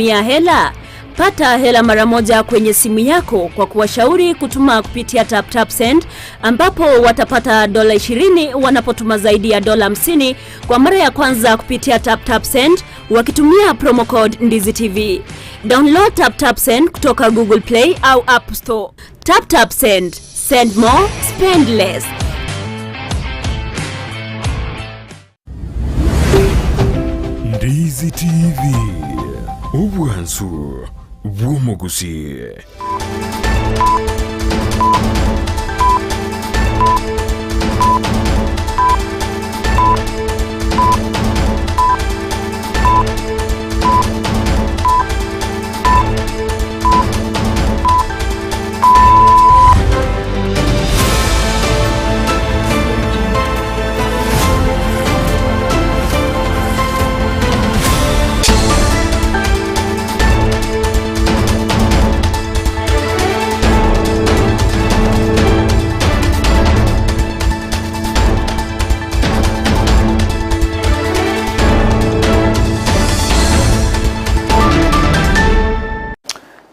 Mia hela. Pata hela mara moja kwenye simu yako kwa kuwashauri kutuma kupitia TapTap Send, ambapo watapata $20 wanapotuma zaidi ya $50 kwa mara ya kwanza kupitia TapTap Send wakitumia promo code Ndizi TV. Download TapTap Send kutoka Google Play au App Store. TapTap Send. Send more, spend less. Ndizi TV. Ubwansu bw'umugusi.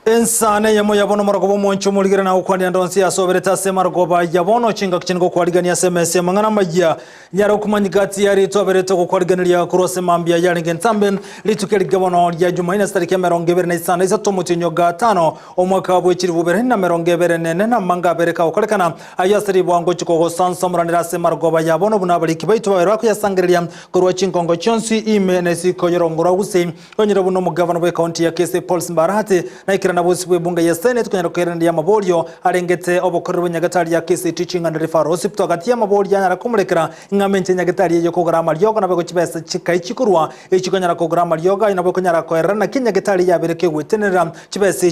Ensane yamo yabono maragobo moncho muligera na ukwandi andonsi asobereta se maragoba yabono chinga kichingo kwaligania SMS mangana majya nyara kumanyigati yari tobereta ko kwaliganira kurose mambia yari ngentamben litukeli gabono ya Jumaine starike merongebere na isana isa tomutinyo gatano omwaka bwekiri bubere na merongebere nene na manga bereka ukolekana ayasiri bwango chiko sanso muranira se maragoba yabono bunabali kibaito babera ko yasangiria kurwa chinkongo chonsi imenesi ko yorongora guse konyira buno mugavana bwe county ya Kese Paul Simbarati na ikirana bwe bunga ya Senate kunyara kwerenda ya mabolyo arengete obokorero nyagatari ya Kese Teaching and Referral Hospital gati ya mabolyo nyara kumulekera ngamenche nyagatari yo kogara ryoga nabwo kibesa chikai chikurwa ekikonyara kogara ryoga inabwo kunyara kwerana kinyagatari ya bereke gwetenera kibesa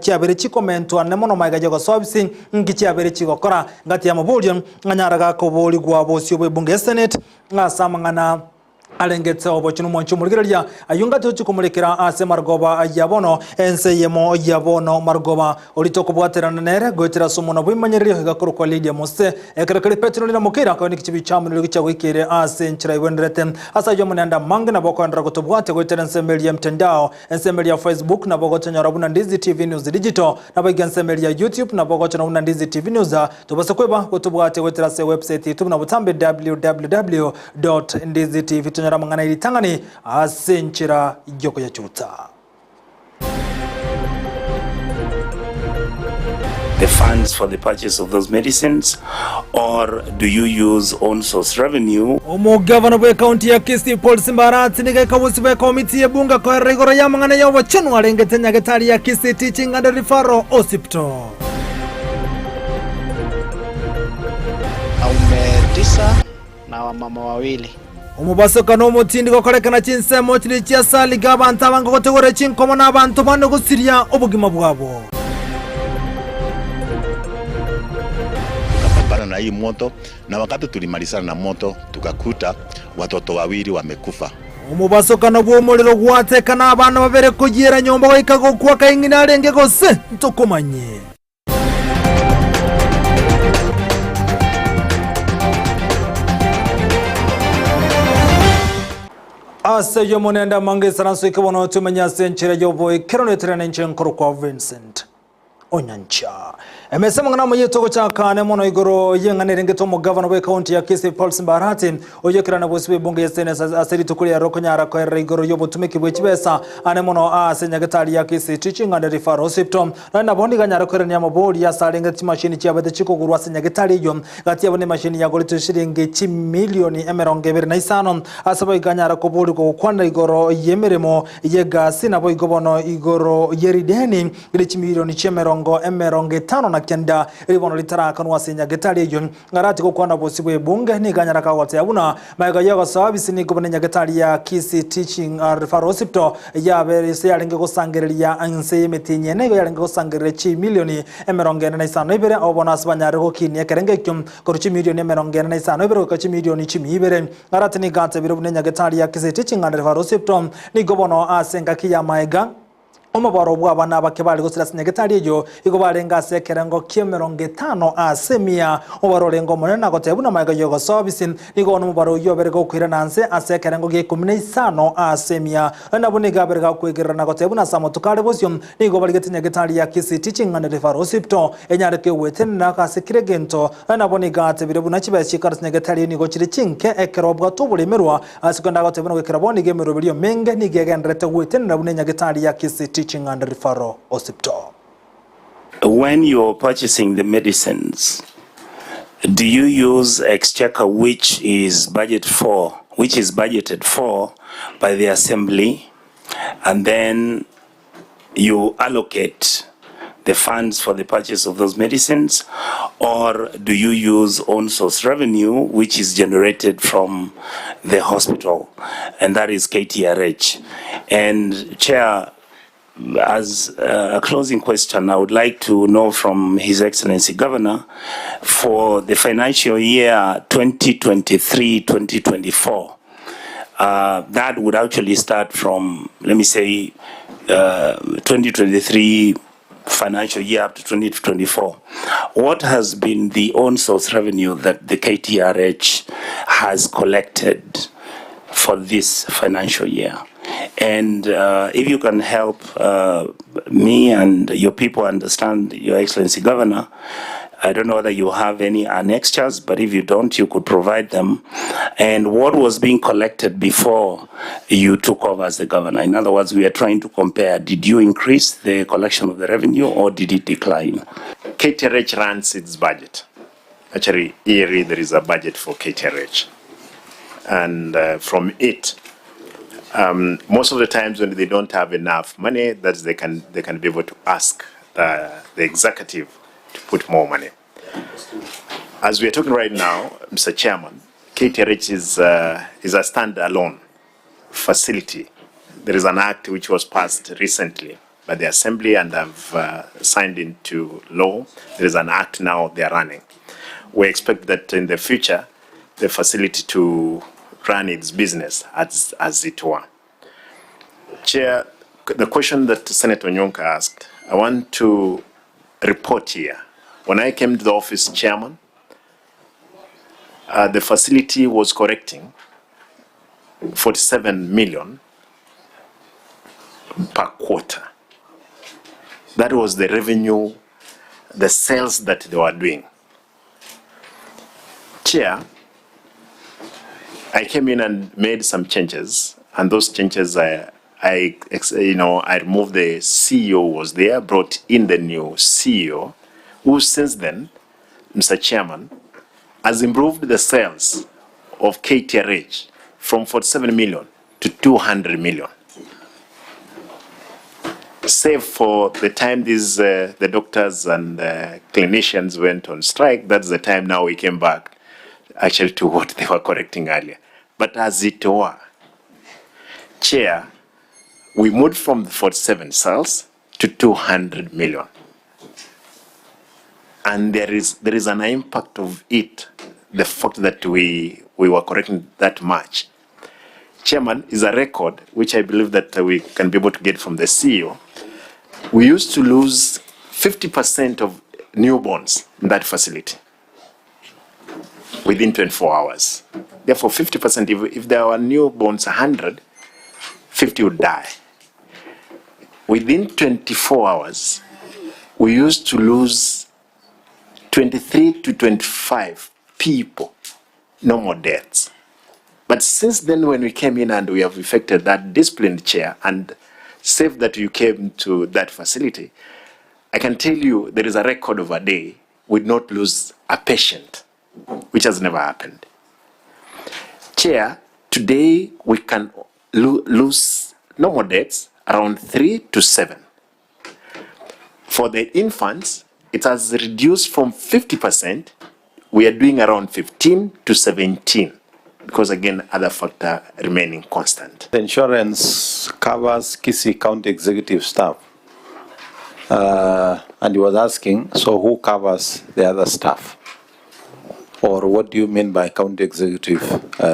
cyabere kikomentwa nemono magaje go service ngicyabere kigokora gati ya mabolyo nganyara gakoboli gwa bosyo bwe bunga ya Senate ngasamangana alengetse obochino moncho muligerya ayunga tochi kumulekera ase margoba yabono ense yemo yabono margoba olitoko bwaterana nere gotera somono bwimanyeryo hegakuru kwa Lydia Mose ekerekere Petro na mukira kwa nikichibi chamwe gicha wikere ase nchira iwenderete asa yo munenda mange na boko ndra gotobwate gotera nsembeli ya mtandao ensembeli ya Facebook na boko tanyara buna Ndizi TV News Digital na bagi ensembeli ya YouTube na boko tanyara buna Ndizi TV News tobasekweba gotobwate gotera se website YouTube na butambe www.ndizitv mangana ilitangani asenchira yoko ya chuta. The funds for the purchase of those medicines, or do you use own source revenue? Omugavana bwe county ya Kese Paul Simbarati nige kabusi bwe komiti ebunga kwa regoro ya mangana ya wachanu alengete nyagatari ya Kese Teaching and Referral Hospital. Aume 9 na wamama wawili. Umubasoka no mutindi gokorekana chinsemo kiri cyasali gabantu abango gotegore chinkomo nabantu bano gusiria obugima bwabo. Tukapambana na hii moto na wakati tulimalizana na moto tukakuta watoto wawili wamekufa. Umubasoka no bwomuliro gwatekana abana babere kugira nyomba wikago kwa kaingina arenge gose ntokomanye. Ase yo monenda mange saranso ikabono tumenya senchira yoboy keronetre nenchenkoro kwa Vincent Onyancha. Emesema ngana muyitoko cyakane mono igoro yenganerengeto mu governor we county ya Kese Paul Simbarati oyekirana bose bunge ya Senate aseri tukuri ya roko nyara kwa igoro yobo tumeke bwe kibesa ane mono asenyagatari ya Kese Teaching and Referral Hospital na bondi ganyara kwa ya maboli ya salengati machine cyabade chikoguru asenyagatari yo gati yabone machine ya golito shiringe $2,250,000 asaba iganyara ko boli ko kwanda igoro yemeremo yegasi nabo igobono igoro yerideni ile $1,500,000 na kenda ribono litaraka nwasenya getali yo ngarati ko kwana bosi bwe bunge ni ganyara ka wate abuna maga yaga service ni gobone nyagetali ya Kese Teaching and Referral Hospital ya bere se yalinge ko sangerelia anse yemetinye nego yalinge ko sangere $1,500,000 ibere obona asbanyare ko kinye kerenge kyum ko $1,500,000 ibere ko $1,000,000 ibere ngarati ni gate biro bunenya getali ya Kese Teaching and Referral Hospital ni gobono asenga kiya maiga omobaro bw'abana abake bari gusira nyagetari ejo igo barenga asekerengo kie 50 asemia obarorengo monene agotebuna maiga yogo service nigo nomobaro yoberega okwira nanse asekerengo gie 15 asemia nabuniga berega kwegera agotebuna samotukare bosyo nigo barigete nyagetari ya Kisii Teaching and Referral Hospital enyareke wetenna kasekire gento nabuniga atebire buna kibashikara nyagetari nigo kiri kinke ekerobwa tubulemerwa asikonda agotebuna kwekera bonige merobelio menge nigegendrete wetenna buna nyagetari ya Kisii Teaching and Referral Hospital. When you're purchasing the medicines, do you use exchequer which is budgeted for by the assembly, and then you allocate the funds for the purchase of those medicines, or do you use own source revenue which is generated from the hospital, and that is KTRH? And Chair, as a closing question, I would like to know from His Excellency Governor, for the financial year 2023-2024, that would actually start from, let me say, 2023 financial year up to 2024. What has been the own source revenue that the KTRH has collected for this financial year? And if you can help me and your people understand, Your Excellency Governor, I don't know whether you have any annexures, but if you don't, you could provide them. And what was being collected before you took over as the governor? In other words, we are trying to compare. Did you increase the collection of the revenue or did it decline? KTRH runs its budget. Actually, yearly there is a budget for KTRH. And from it, most of the times when they don't have enough money, that they can be able to ask the executive to put more money. As we are talking right now, Mr. Chairman, KTRH is a standalone facility. There is an act which was passed recently by the Assembly and have signed into law. There is an act now they are running. We expect that in the future, the facility to run its business as it were. Chair, the question that Senator Nyonka asked, I want to report here. When I came to the office, Chairman, the facility was correcting 47 million per quarter. That was the revenue, the sales that they were doing. Chair, I came in and made some changes, and those changes I removed the CEO was there, brought in the new CEO, who since then, Mr. Chairman, has improved the sales of KTRH from 47 million to 200 million. Save for the time the doctors and clinicians went on strike, that's the time now we came back actually to what they were correcting earlier. But as it were, Chair, we moved from the 47 sales to 200 million. And there is an impact of it, the fact that we were correcting that much. Chairman, is a record which I believe that we can be able to get from the CEO. We used to lose 50% of newborns in that facility within 24 hours. Therefore, 50%, if there were newborns 100, 50 would die. Within 24 hours, we used to lose 23 to 25 people, no more deaths. But since then, when we came in and we have effected that disciplined chair and safe that you came to that facility, I can tell you there is a record of a day we did not lose a patient, which has never happened. Chair, today we can lose no more deaths, around 3 to 7. For the infants, it has reduced from 50%, we are doing around 15 to 17, because again, other factor remaining constant. The insurance covers Kisii County executive staff. And he was asking, so who covers the other staff? Or what do you mean by county executive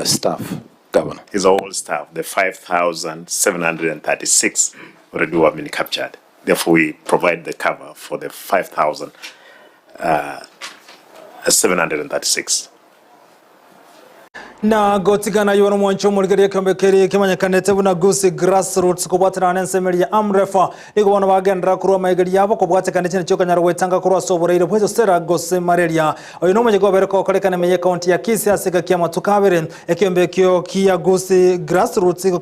staff, Governor? Is all staff, the 5,736 already who have been captured. Therefore, we provide the cover for the 5,736. na gotigana yono mwancho mulgeria kambekeri kimanyakanete buna Gusii Grassroots kubwatira n'ensemeri ya Amrefa iko bana bagendera kurwa maigeri yabo kubwatikana cyane cyo kanyara wetanga kurwa soboreire bwezo sera gose malaria oyo no mujego bereko kolekana meye county ya Kisii asika kia matukabere ekyombekyo kia Gusii Grassroots iko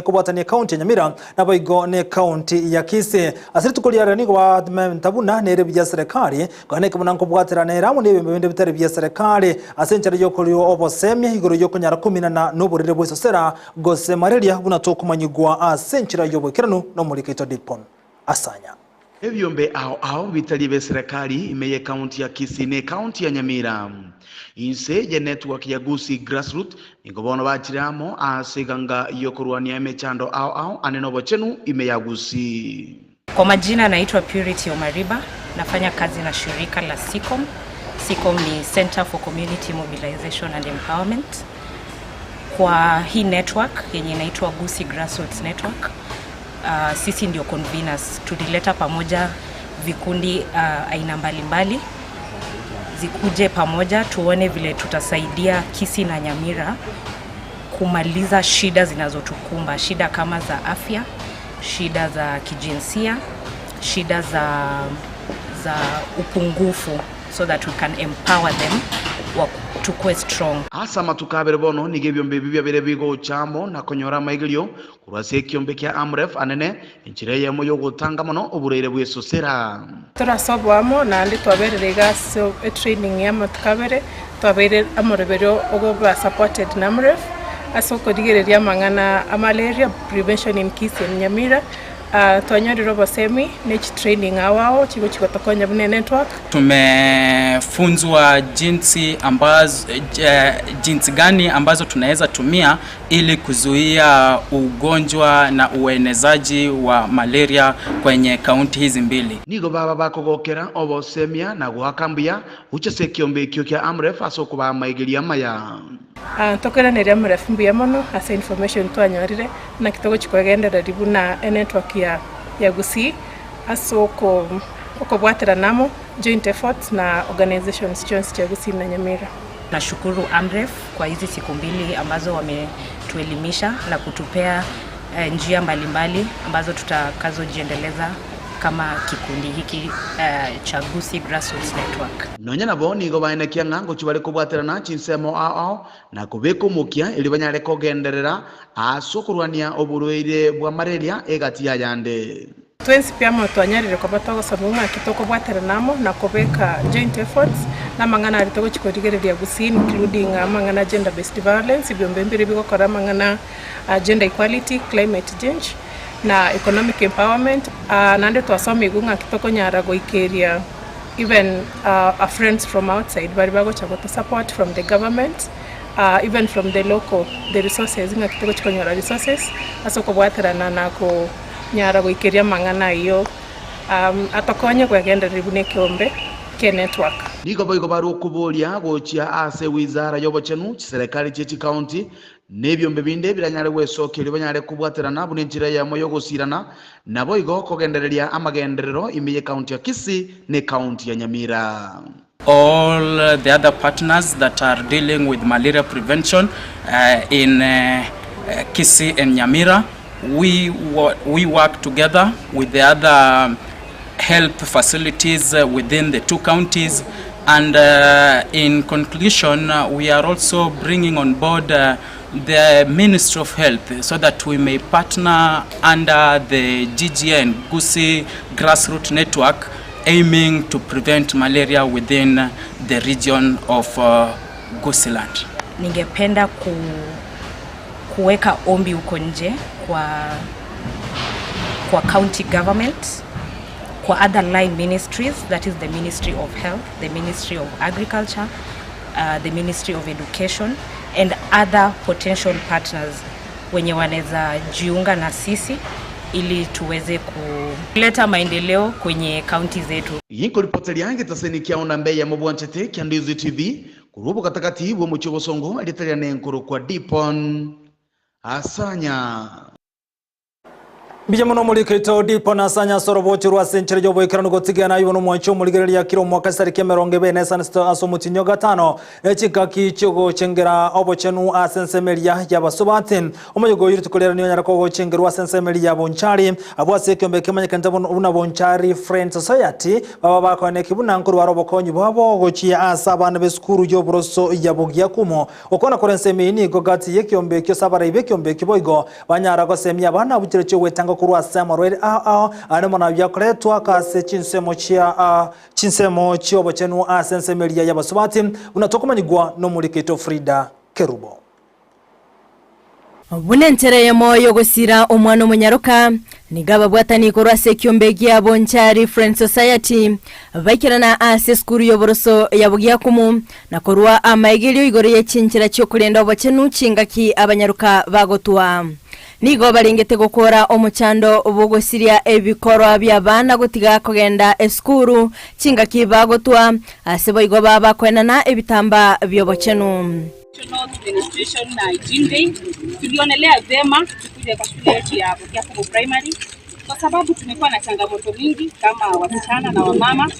kubwatania county ya Nyamira nabo igo ne county ya Kisii asiri tukuliara niko batabuna nere bya serikali kane kubuna kubwatira nera mu nebembe bitari bya serikali asenchara yo kolyo obosemye igoro yo kunyara 10 na n'uburire bwezo sera gose malaria buna tokumanyigwa asenchira yo bwekerano no muri Kaito Dipon asanya ebyombe ao bitali be serikali imeye county ya Kisii ne county ya Nyamira inse ya network ya Gusii Grassroots ingobono bachiramo asiganga yokurwania emechando ao anenobo chenu imeya Gusii. Kwa majina naitwa Purity Omariba, nafanya kazi na shirika la SICOM. SICOM ni Center for Community Mobilization and Empowerment. Kwa hii network yenye inaitwa Gusii Grassroots Network, sisi ndio conveners. Tulileta pamoja vikundi aina mbalimbali zikuje pamoja tuone vile tutasaidia Kisii na Nyamira kumaliza shida zinazotukumba, shida kama za afya, shida za kijinsia, shida za upungufu, so that we can empower them to quite strong. Asa matukabere bono nigebyombe bibya bere bigo chamo na konyora maigilio kurase kyombe kya Amref anene inchire yemo yo gutanga mono obureire bweso sera turasobwamo nandi twabererega so training ya matukabere twabere amoreberio ogoba supported na Amref asoko digereria mangana malaria prevention in Kisii and Nyamira. Tuanyari robo semi niche training awao chiko tokonya bune network. Tumefunzwa jinsi gani ambazo tunaweza tumia ili kuzuia ugonjwa na uenezaji wa malaria kwenye kaunti hizi mbili. Nigo baba bakogokera obo semia na guhakambia uchese kiombe kyo kya Amref asoko ba maigiria maya. Tokera neri Amref mbuya mono asa information tuanyarire na kitogo chikogendera ribu na network ya Gusii asoko okobwatira namo joint efforts na organizations chonsi cha Gusii na Nyamira. Nashukuru Amref kwa hizi siku mbili ambazo wametuelimisha na kutupea njia mbalimbali ambazo tutakazojiendeleza kama kikundi hiki cha Gusii Grassroots Network. Nonya nabo nigo baenekia ngango chibale kubwaterana chinsemo ao na kubeko mukia ili banyare kogenderera asokurwania oburuire bwa malaria egati ya yande. Twensi pia twanyarire kwa batogo sabunga kitoko bwateranamo na kubeka joint efforts na mangana aritogo chikodigereria Gusii including mangana gender based violence byombe mbiri bigokora mangana gender equality, climate change na economic empowerment. Nande twasomi gunga kitoko nyara goikeria even friends from outside bari bago chagoto support from the government, even from the local the resources nga kitoko chikonyora resources asoko bwaterana na ko nyara goikeria mangana iyo atokonye kwegenda ribune kiombe ke network. Nigo boigo baro kubolia gochia ase wizara yobochenu serikali chechi county nebyombe binde biranyare wesokere banyare kubwaterana bunenjira ya moyo gosirana nabo igo kogendereria amagenderero imiye county ya Kisii ne county ya Nyamira. All the other partners that are dealing with malaria prevention in Kisii and Nyamira, we work together with the other health facilities within the two counties, and in conclusion we are also bringing on board the Ministry of Health so that we may partner under the GGN Gusii Grassroots Network, aiming to prevent malaria within the region of Gusii land. Ningependa kuweka ombi huko nje kwa county government, kwa other line ministries, that is the Ministry of Health, the Ministry of Agriculture, the Ministry of Education and other potential partners wenye wanaweza jiunga na sisi ili tuweze kuleta maendeleo kwenye county zetu. Yinko ripoteri yange tasenikia ona mbe ya mobwanchete kya Ndizi TV kurubu katakati bwo mucyo bosongo alitalia nenkuru kwa Dipon asanya. Bijamuno mulikito dipo na sanya sorobochi rwa senchire jobo ikirano gotigana yuno mwancho muligereria kiro mwaka sariki meronge bene sansto asomutinyo gatano echikaki chogo chengera obochenu asensemeria yabasobatin omoyogo yiri tukolera niyo nyarako go chengerwa asensemeria bonchari abwase kyombe kemanyekanta una bonchari friend society baba bakone kibuna nkuru warobokonyi babo gochi asabana beskuru jobroso yabogia kumo okona korensemi ni gogati yekyombe kyo sabara ibekyombe kiboigo banyara go semia bana butire cyo wetanga kurwa samorwe ane mona byakoretwa kase chinsemo chiobo chenu asensemeria yabasobati unatokomanyigwa no mulikito Frida Kerubo. Bunentere moyo gusira omwana omunyaruka nigaba bwatani korwa sekyombe gya bonchari friend society bakirana ase skuru yoboroso yabugia kumu na korwa amaigilyo igoro y'ekinchira cyo kurenda obachenu chingaki abanyaruka bagotwa nigo balingete gukora omuchando obogosiria ebikorwa by'abana gutiga kugenda eskuru chingaki bagotwa ase boigo baba kwenana ebitamba by'obachenu Administration na Jinde tulionelea vema tukuje kwa shule yetu ya Bukiakumu Primary kwa sababu tumekuwa na changamoto mingi kama wasichana na wamama.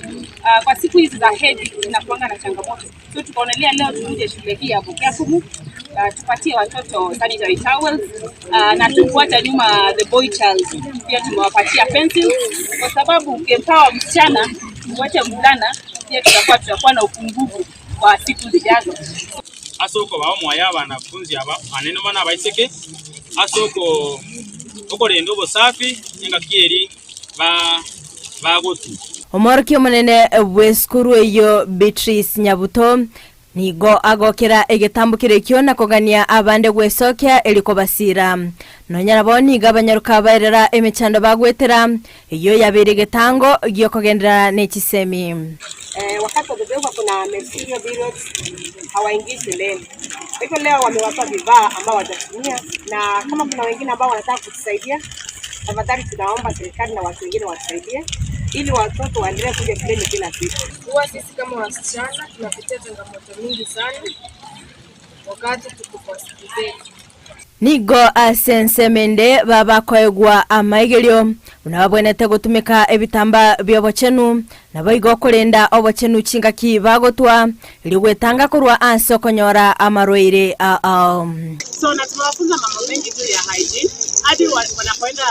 Kwa siku hizi za hedhi tunakuanga na changamoto, so tukaonelea leo tuje shule hii ya Bukiakumu tupatie watoto sanitary towels na tufuata nyuma the boy child pia tumewapatia pencils kwa sababu ukiempower msichana uwache mvulana pia tutakuwa na upungufu kwa siku zijazo. Asoko bawo mwaya banafunzi aba anene mana abaiseke asoko okorenda obusafi enga kieri bagotu omorki omunene bweskuru eyo Beatrice Nyabuto nigo agokera egetambukire kyo nakogania abande gwesokya eliko basira nonyara boni gabanyaruka bairera emechando bagwetera iyo yabere getango giyo kogendera nechisemi wakati wa bebeba kuna mesio bills hawaingii shuleni. Hivyo leo wamewapa vifaa ambao watatumia na kama kuna wengine ambao wanataka kutusaidia tafadhali tunaomba serikali na watu wengine watusaidie ili watoto waendelee kuja shuleni kila siku. Huwa sisi kama wasichana tunapitia changamoto mingi sana wakati tuko kwa siku zetu. Nigo asensemende baba koegwa amaigelyo unababwenete gutumika ebitamba byobochenu naboigo kurenda obochenu chingaki bagotwa ili gwetanga kurwa anso konyora amarwaire So na tunawafunza mambo mengi juu ya hygiene hadi wanapoenda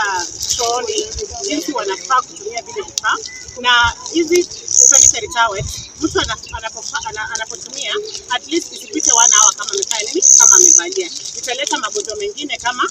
chooni jinsi wanafaa kutumia vile vifaa na hizi sanitary towels mtu anapotumia at least isipite 1 hour kama amevalia italeta magonjwa mengine kama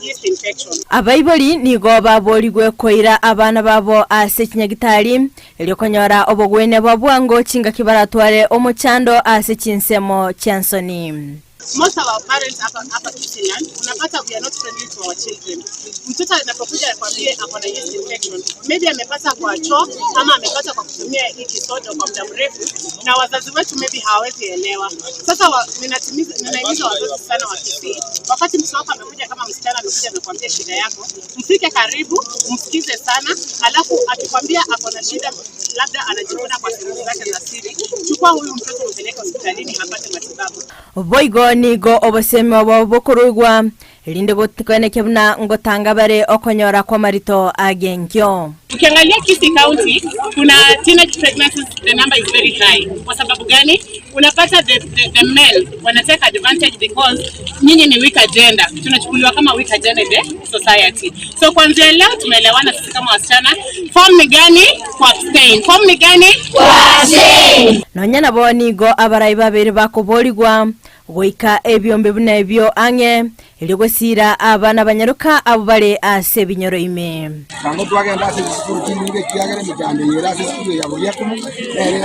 yeast infection. Abaiboli nigo baboligwe koira abana babo ase kinyagitari ili konyora obogwene babwango chingaki baratware omuchando ase chinsemo chansoni. Most of our parents hapa Kisinan unapata we are not friendly to our children. Mtoto anapokuja akwambie akona yeast infection, maybe amepata kwa choo ama amepata kwa kutumia hiki soda kwa muda mrefu na wazazi wetu maybe hawezi elewa. Sasa ninahimiza wazazi sana wa Kisii. Wakati mtoto wako amekuja kama msichana amekuja amekwambia shida yako, mfike karibu, msikize sana, alafu akikwambia akona shida labda anajikuna kwa sehemu zake za siri, chukua huyu mtoto mpeleke hospitalini apate matibabu. Boigo nigo obosemi obokurugwa elinde gotweneke buna ngotanga bare okonyora kwa marito agenkyo. Ukiangalia Kisii County kuna teenage pregnancies, the number is very high. Kwa sababu gani? Unapata the male wana take advantage because nyinyi ni weak agenda. Tunachukuliwa kama weak agenda in the society. So kwanza leo tumeelewana sisi kama wasichana, form ni gani? Kwa abstain. Form ni gani? Kwa abstain. Nonyana boni go abarai babiri bakoboligwa goika ebyombe buna ebyo ange eligosira abana banyaruka abo bale ase binyoro ime bango twagenda ase sikuru kinge kiagere mujande yera ase sikuru ya Bukiakumu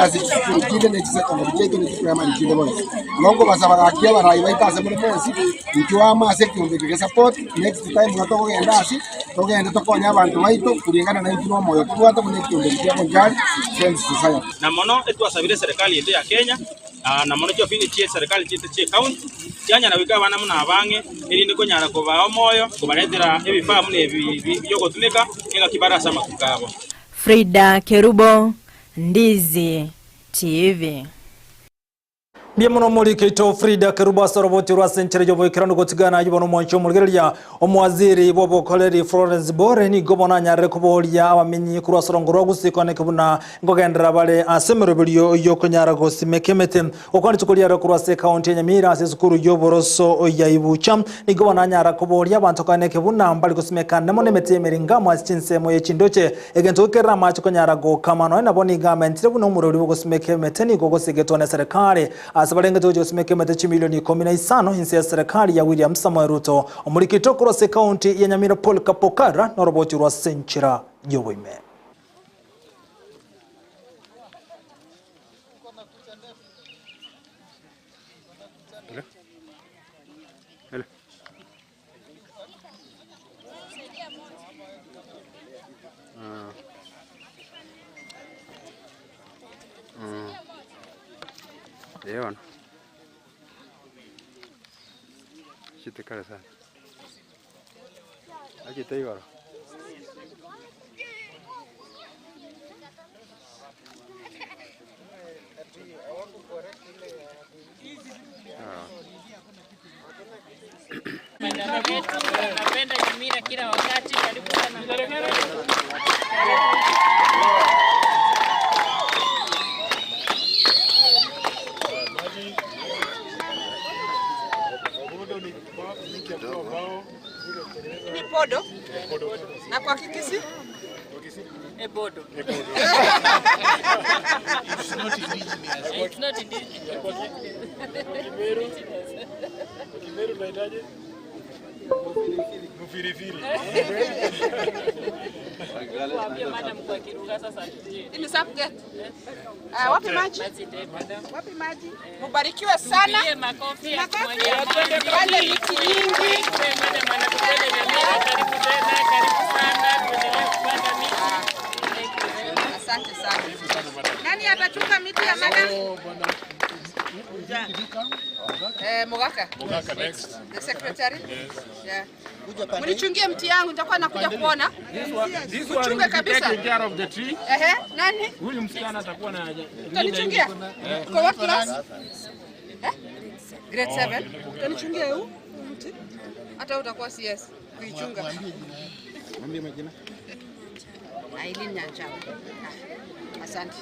ase sikuru kinde ne secondary cheto ne primary kinde boys nongo basaba gakia barai baita ase muri mwezi ikiwa mase kiumbe kige support next time gatoko genda ase togende tokonya abantu baito kuringana na intino moyo twata muri kiumbe kya bonjari friends society na mono etwasabire serikali yetu ya Kenya na mono cyo fini chie serikali chete chie county cyanya na wika bana muna abange irinde ko nyara ko ba moyo ko baretera ebifaa mune byo gotumika ega kibarasa makugabo. Frida Kerubo, Ndizi TV. Biamuno muri Keito Frida Kerubasa roboti rwa sentere jobo ikirano gotigana yubono mwancho mulgeria omwaziri bobo koleri Florence Bore ni gobona nyare kubolia abamenyi kurwa sorongoro gusikone kubuna ngogendera bale asemero bilyo yokonyara gosimekemete okwani tukolia kurwa se county ya Nyamira asesukuru yoboroso ya Ibucha ni gobona nyara kubolia abantu kane kubuna mbali gosimekana mone metemeringa mwachinse moye chindoche egento kera macho konyara go kamano na boni government buno umurori gosimekemete ni gogosegetone serikali asabalenga tojo simekemete milioni 15 insi ya serikali ya William Samoei Ruto omurikito kurose county ya Nyamira Paul Kapokara na roboti rwa senchira yoboime. Leon. Siete cara sana. Aquí está igual. Napenda Nyamira kila wakati, karibu sana. Ni podo? Na kwa Kikisi? Ebodo. It's not indigenous. Kimeru tunahitaji mufirifiri. Waambie madam kwa Kiruga sasa tuje. Ili subget. Wapi maji? Wapi maji? Mubarikiwe sana. Makofi. Wale miti nyingi. Madam anatupenda Nyamira, karibu tena, karibu sana. Tuendelee kupanda miti. Asante sana. Nani atachunga miti ya madam? Mugaka. Mugaka next. The secretary? Yeah. Mnichungie mti yangu nitakuwa nakuja kuona. This one kabisa. Take care of the tree. Nani? Huyu msichana atakuwa na utanichungia? Kwa what class? Grade 7. Utanichungia huu mti? Hata utakuwa CS kuichunga. Mwambie majina. Aileen Nyancha. Asante.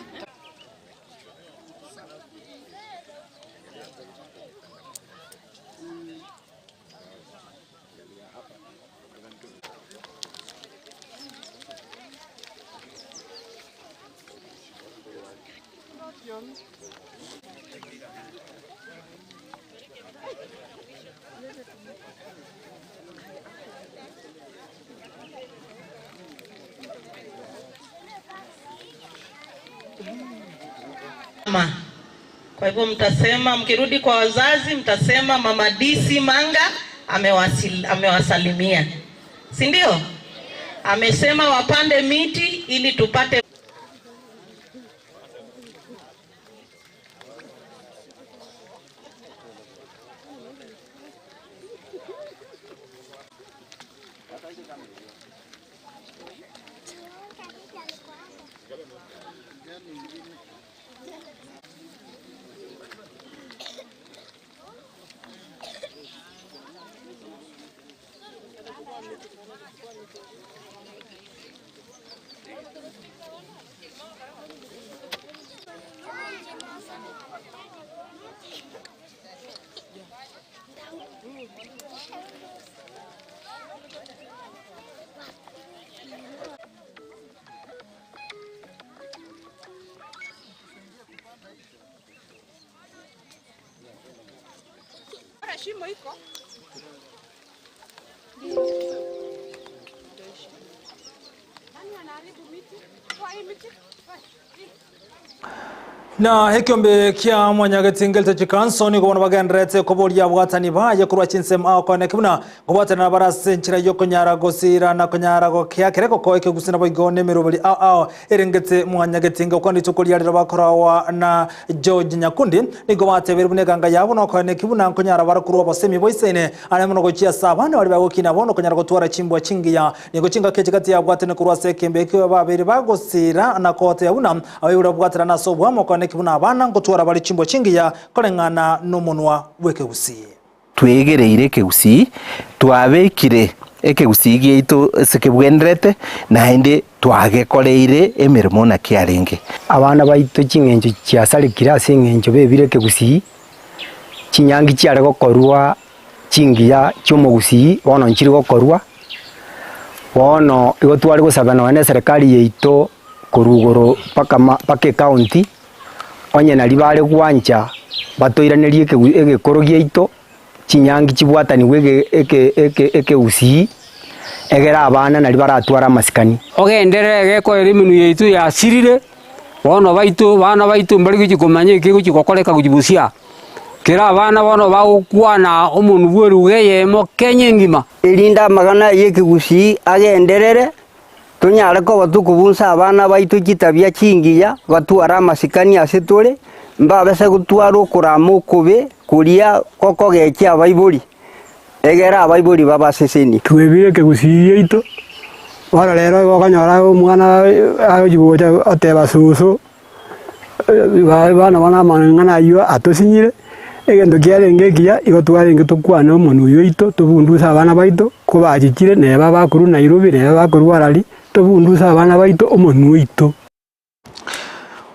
Kwa hivyo mtasema, mkirudi kwa wazazi mtasema Mama DC Manga amewasalimia, si ndio? Amesema wapande miti ili tupate shimo iko. Nani anaharibu miti? Kwa hii miti? Na hekiombe kia mwanyagetingel tachikanso kubona bagendrete kobolia bwatani baye kurwa chinsem akone kibuna gobotana barase nchira yokonyara gosira na konyara go kia kereko ko ekegusina boigone merobali erengete mwanyagetinga kwandi tukolia rira bakorawa na George Nyakundi nigo batebere buneganga yabo no kone kibuna konyara barakurwa basemi boisene anemono go chia sabana bali bagokina bono konyara gotwara chimbwa chingiya nigo chinga keche kati ya bwatene kurwa sekembe ke babere bagosira na kote yabuna abibura bwatana na sobwamo kwa nekibuna abana ngotwara bali chimbo chingi ya kolengana n'umunwa w'ekegusi twegereire ekegusi twabekire ekegusi gitu sikibwenderete naende twagekoreire emirimo na kiarenge abana baito chingencho chiasarikira ase engencho bebire ekegusi chinyangi chiare gokorwa chingiya chiomogusi bono nchiri gokorwa bono igo twari gosabana na serikali yeito korugoro paka county onye nari bare gwancha batoiranerie egekoro gieito chinyangi chibwataniwe ekegusi egera abana nari baratwara amasikani ogendere egeko eriminu yeitu yasirire bono bana baitu mbari guchikomanya ikigo chikokoreka guchibusia kera abana bono bagukwana omuntu bwerugeyemo Kenya ngima irinda magana yekigusi agenderere tunyare ko batukubunsa abana baitu kitabia chingiya batwara amasikani asetore mbabese gutwara kuramo kube kuria koko geki abaiburi egera abaiburi babaseseni twebire kegusi yeito bara rero gokanyora umwana ajiboja ateba susu bana mangana yo atosinyire egendo kiarenge kia igotwarenge tukwana omuntu yoito tubundusa abana baito ko bajikire neba bakuru Nairobi neba bakuru arali tubundusa abana baito omuntu yoito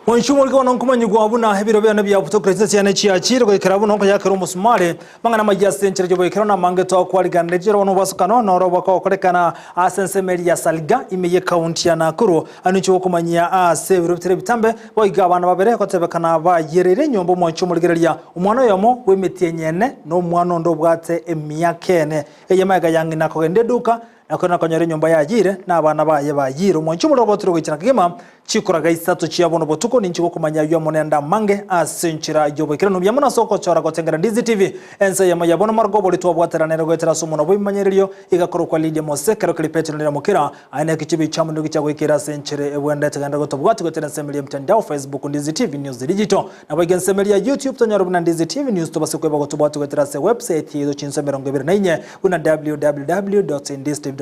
Wanshumulika wanonkumanyi gwabuna hebiro byana bya butokrasia cyane cyakire ko kerabu nonko yakero musumare mangana majya sentere cyo bekero na mange to kwaliganire jero wono basukano noro bako korekana asensemeri ya Salga imeye county ya Nakuru anicho kumanyia ase biro bitere bitambe boiga abana babere ko tebekana ba yerere nyombo mwanshumuligereria umwana yomo wemetie nyene no mwana ndo bwate emyakene eyemaga yangi nako gende duka nakona konyere nyomba yagire n'abana baye bayiro mwanchumulo botiro gikira kigema chikoraga isato chiyabono botuko ninchiko kumanya yo monenda mange asenchira yobekira no byamuna soko chora gotengera Ndizi TV ense yama yabono margo bolitwa bwaterana nego etera sumo no bimanyererio igakoro kwa Lydia Mosekero klipetero nira mukira aina kichibi chamundo gichagwe kira senchire ebwenda teganda gotobwati gotera semeli mtandao Facebook Ndizi TV News Digital na bwegen semeli ya YouTube tonyaro buna Ndizi TV News to basikwe gotobwati gotera se website yezo chinsomero ngobirinainye una www.ndiztv.net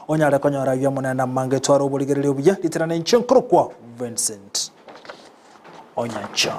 onyara konyara yo monenda mange twaro boligerero bya literana inchenkro kwa Vincent Onyancha.